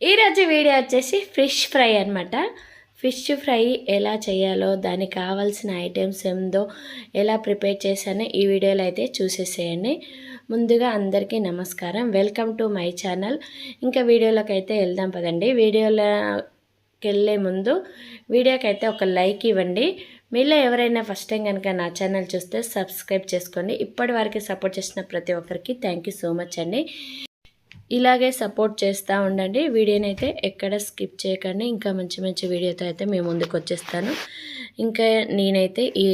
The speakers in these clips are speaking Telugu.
ఈరోజు వీడియో వచ్చేసి ఫిష్ ఫ్రై అనమాట. ఫిష్ ఫ్రై ఎలా చేయాలో దానికి కావాల్సిన ఐటమ్స్ ఏందో ఎలా ప్రిపేర్ చేశానో ఈ వీడియోలో అయితే చూసేసేయండి. ముందుగా అందరికీ నమస్కారం, వెల్కమ్ టు మై ఛానల్. ఇంకా వీడియోలోకి అయితే వెళ్దాం పదండి. వీడియోలోకి వెళ్ళే ముందు వీడియోకి అయితే ఒక లైక్ ఇవ్వండి. మీలో ఎవరైనా ఫస్ట్ టైం కనుక నా ఛానల్ చూస్తే సబ్స్క్రైబ్ చేసుకోండి. ఇప్పటి వరకు సపోర్ట్ చేసిన ప్రతి ఒక్కరికి థ్యాంక్ యూ సో మచ్ అండి. ఇలాగే సపోర్ట్ చేస్తూ ఉండండి. వీడియోని అయితే ఎక్కడ స్కిప్ చేయకండి. ఇంకా మంచి మంచి వీడియోతో అయితే మేము ముందుకు వచ్చేస్తాను. ఇంకా నేనైతే ఈ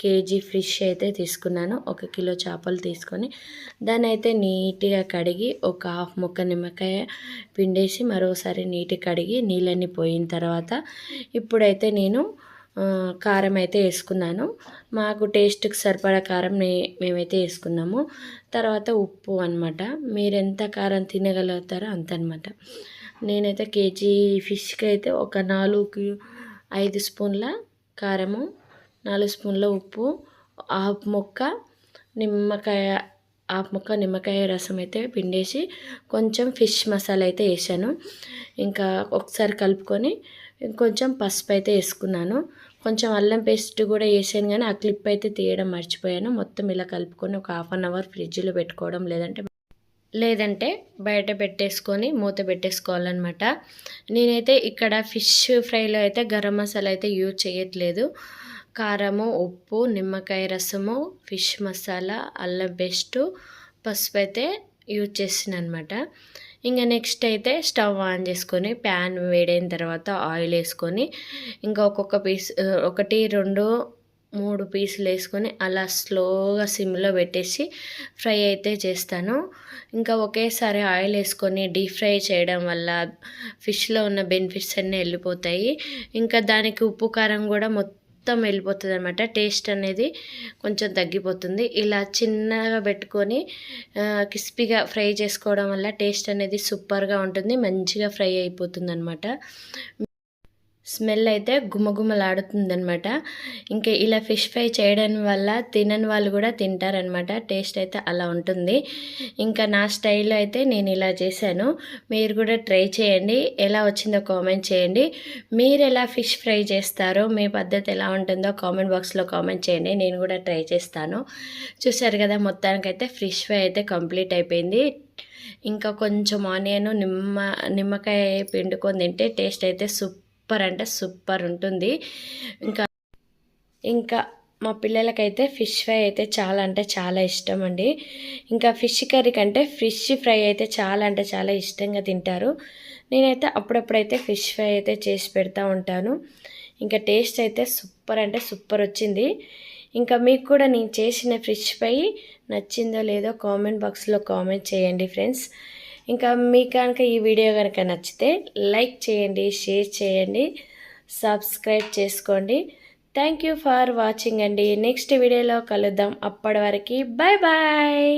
కేజీ ఫిష్ అయితే తీసుకున్నాను. 1 కిలో చేపలు తీసుకొని దాన్ని అయితే నీట్గా కడిగి ఒక హాఫ్ ముక్క నిమ్మకాయ పిండేసి మరోసారి నీట్గా కడిగి నీళ్ళన్నీ పోయిన తర్వాత ఇప్పుడైతే నేను కారం అయితే వేసుకున్నాను. మాకు టేస్ట్కి సరిపడా కారం మేమైతే వేసుకున్నాము. తర్వాత ఉప్పు అనమాట. మీరు ఎంత కారం తినగలుగుతారో అంత అనమాట. నేనైతే కేజీ ఫిష్కి అయితే ఒక 5 స్పూన్ల కారము, 4 స్పూన్ల ఉప్పు, హాఫ్ ముక్క నిమ్మకాయ రసం అయితే పిండేసి కొంచెం ఫిష్ మసాలా అయితే వేసాను. ఇంకా ఒకసారి కలుపుకొని కొంచెం పసుపు అయితే వేసుకున్నాను. కొంచెం అల్లం పేస్ట్ కూడా వేసాను, కానీ ఆ క్లిప్ అయితే తీయడం మర్చిపోయాను. మొత్తం ఇలా కలుపుకొని ఒక హాఫ్ అన్ అవర్ ఫ్రిడ్జ్లో పెట్టుకోవడం, లేదంటే బయట పెట్టేసుకొని మూత పెట్టేసుకోవాలన్నమాట. నేనైతే ఇక్కడ ఫిష్ ఫ్రైలో అయితే గరం మసాలా అయితే యూజ్ చేయట్లేదు. కారము, ఉప్పు, నిమ్మకాయ రసము, ఫిష్ మసాలా, అల్లం పేస్టు, పసుపు అయితే యూజ్ చేస్తున్నాను అనమాట. ఇంకా నెక్స్ట్ అయితే స్టవ్ ఆన్ చేసుకొని ప్యాన్ వేడైన తర్వాత ఆయిల్ వేసుకొని ఇంకా ఒక్కొక్క పీస్ 1, 2, 3 పీసులు వేసుకొని అలా స్లోగా సిమ్లో పెట్టేసి ఫ్రై అయితే చేస్తాను. ఇంకా ఒకేసారి ఆయిల్ వేసుకొని డీప్ ఫ్రై చేయడం వల్ల ఫిష్లో ఉన్న బెనిఫిట్స్ అన్నీ వెళ్ళిపోతాయి. ఇంకా దానికి ఉప్పు కారం కూడా మొత్తం వెళ్ళిపోతుంది అనమాట. టేస్ట్ అనేది కొంచెం తగ్గిపోతుంది. ఇలా చిన్నగా పెట్టుకొని క్రిస్పీగా ఫ్రై చేసుకోవడం వల్ల టేస్ట్ అనేది సూపర్గా ఉంటుంది, మంచిగా ఫ్రై అయిపోతుంది అనమాట. స్మెల్ అయితే గుమగుమలాడుతుందనమాట. ఇంకా ఇలా ఫిష్ ఫ్రై చేయడం వల్ల తినని వాళ్ళు కూడా తింటారనమాట. టేస్ట్ అయితే అలా ఉంటుంది. ఇంకా నా స్టైల్లో అయితే నేను ఇలా చేశాను. మీరు కూడా ట్రై చేయండి. ఎలా వచ్చిందో కామెంట్ చేయండి. మీరు ఎలా ఫిష్ ఫ్రై చేస్తారో, మీ పద్ధతి ఎలా ఉంటుందో కామెంట్ బాక్స్లో కామెంట్ చేయండి. నేను కూడా ట్రై చేస్తాను. చూసారు కదా, మొత్తానికైతే ఫిష్ ఫ్రై అయితే కంప్లీట్ అయిపోయింది. ఇంకా కొంచెం ఆనియన్, నిమ్మకాయ పిండుకొని తింటే టేస్ట్ అయితే సూపర్ అంటే సూపర్ ఉంటుంది. ఇంకా మా పిల్లలకైతే ఫిష్ ఫ్రై అయితే చాలా అంటే చాలా ఇష్టం అండి. ఇంకా ఫిష్ కర్రీ కంటే ఫిష్ ఫ్రై అయితే చాలా అంటే చాలా ఇష్టంగా తింటారు. నేనైతే అప్పుడప్పుడైతే ఫిష్ ఫ్రై అయితే చేసి పెడతా ఉంటాను. ఇంకా టేస్ట్ అయితే సూపర్ అంటే సూపర్ వచ్చింది. ఇంకా మీకు కూడా నేను చేసిన ఫిష్ ఫ్రై నచ్చిందో లేదో కామెంట్ బాక్స్లో కామెంట్ చేయండి ఫ్రెండ్స్. ఇంకా మీకు కనుక ఈ వీడియో కనుక నచ్చితే లైక్ చేయండి, షేర్ చేయండి, సబ్స్క్రైబ్ చేసుకోండి. థ్యాంక్ యూ ఫర్ వాచింగ్ అండి. నెక్స్ట్ వీడియోలో కలుద్దాం. అప్పటి వరకు బాయ్ బాయ్.